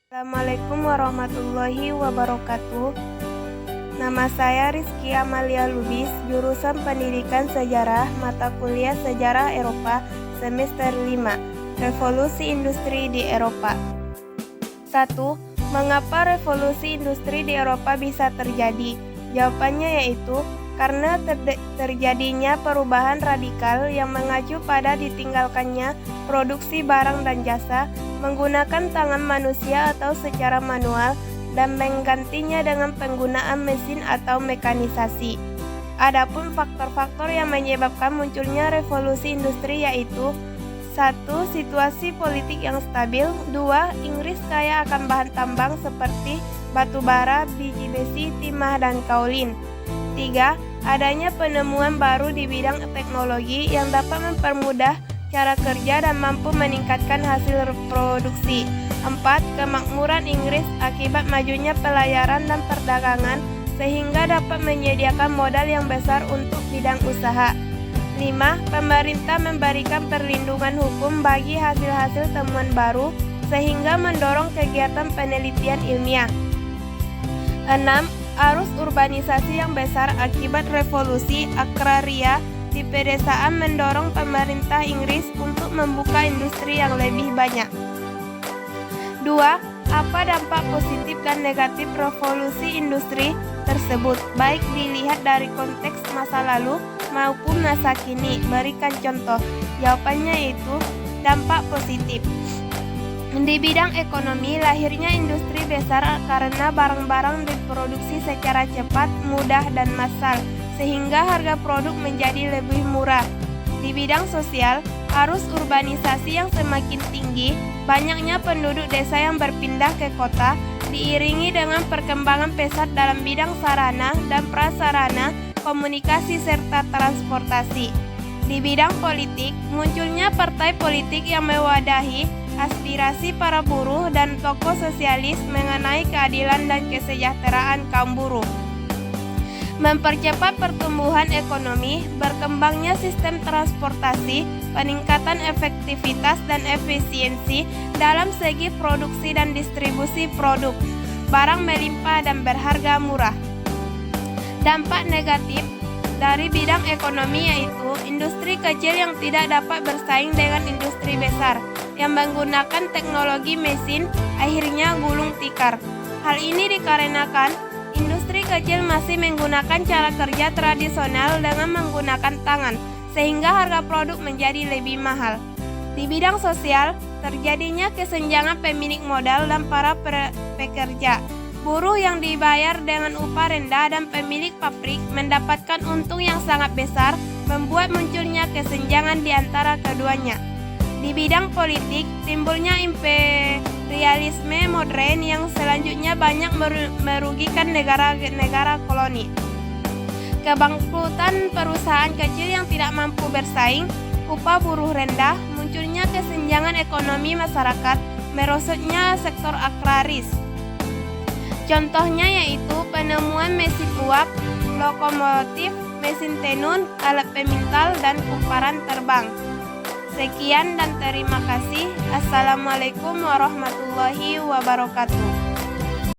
Assalamualaikum warahmatullahi wabarakatuh. Nama saya Rizky Amalia Lubis, jurusan Pendidikan Sejarah, mata kuliah Sejarah Eropa, semester 5, Revolusi Industri di Eropa. 1. Mengapa revolusi industri di Eropa bisa terjadi? Jawabannya yaitu karena terjadinya perubahan radikal yang mengacu pada ditinggalkannya produksi barang dan jasa menggunakan tangan manusia atau secara manual dan menggantinya dengan penggunaan mesin atau mekanisasi. Adapun faktor-faktor yang menyebabkan munculnya revolusi industri yaitu 1. Situasi politik yang stabil. 2. Inggris kaya akan bahan tambang seperti batu bara, biji besi, timah, dan kaolin. 3. Adanya penemuan baru di bidang teknologi yang dapat mempermudah cara kerja dan mampu meningkatkan hasil produksi. 4. Kemakmuran Inggris akibat majunya pelayaran dan perdagangan sehingga dapat menyediakan modal yang besar untuk bidang usaha. 5. Pemerintah memberikan perlindungan hukum bagi hasil-hasil temuan baru sehingga mendorong kegiatan penelitian ilmiah. 6. Arus urbanisasi yang besar akibat revolusi agraria di pedesaan mendorong pemerintah Inggris untuk membuka industri yang lebih banyak. 2. Apa dampak positif dan negatif revolusi industri tersebut, baik dilihat dari konteks masa lalu maupun masa kini? Berikan contoh. Jawabannya itu dampak positif. Di bidang ekonomi, lahirnya industri besar karena barang-barang diproduksi secara cepat, mudah, dan massal, sehingga harga produk menjadi lebih murah. Di bidang sosial, arus urbanisasi yang semakin tinggi, banyaknya penduduk desa yang berpindah ke kota, diiringi dengan perkembangan pesat dalam bidang sarana dan prasarana, komunikasi, serta transportasi. Di bidang politik, munculnya partai politik yang mewadahi aspirasi para buruh dan tokoh sosialis mengenai keadilan dan kesejahteraan kaum buruh. Mempercepat pertumbuhan ekonomi, berkembangnya sistem transportasi, peningkatan efektivitas dan efisiensi dalam segi produksi dan distribusi produk, barang melimpah dan berharga murah. Dampak negatif dari bidang ekonomi yaitu industri kecil yang tidak dapat bersaing dengan industri besar yang menggunakan teknologi mesin, akhirnya gulung tikar. Hal ini dikarenakan industri kecil masih menggunakan cara kerja tradisional dengan menggunakan tangan, sehingga harga produk menjadi lebih mahal. Di bidang sosial, terjadinya kesenjangan pemilik modal dan para pekerja. Buruh yang dibayar dengan upah rendah dan pemilik pabrik mendapatkan untung yang sangat besar, membuat munculnya kesenjangan di antara keduanya. Di bidang politik, timbulnya imperialisme modern yang selanjutnya banyak merugikan negara-negara koloni. Kebangkrutan perusahaan kecil yang tidak mampu bersaing, upah buruh rendah, munculnya kesenjangan ekonomi masyarakat, merosotnya sektor agraris. Contohnya yaitu penemuan mesin uap, lokomotif, mesin tenun, alat pemintal, dan kumparan terbang. Sekian dan terima kasih. Assalamualaikum warahmatullahi wabarakatuh.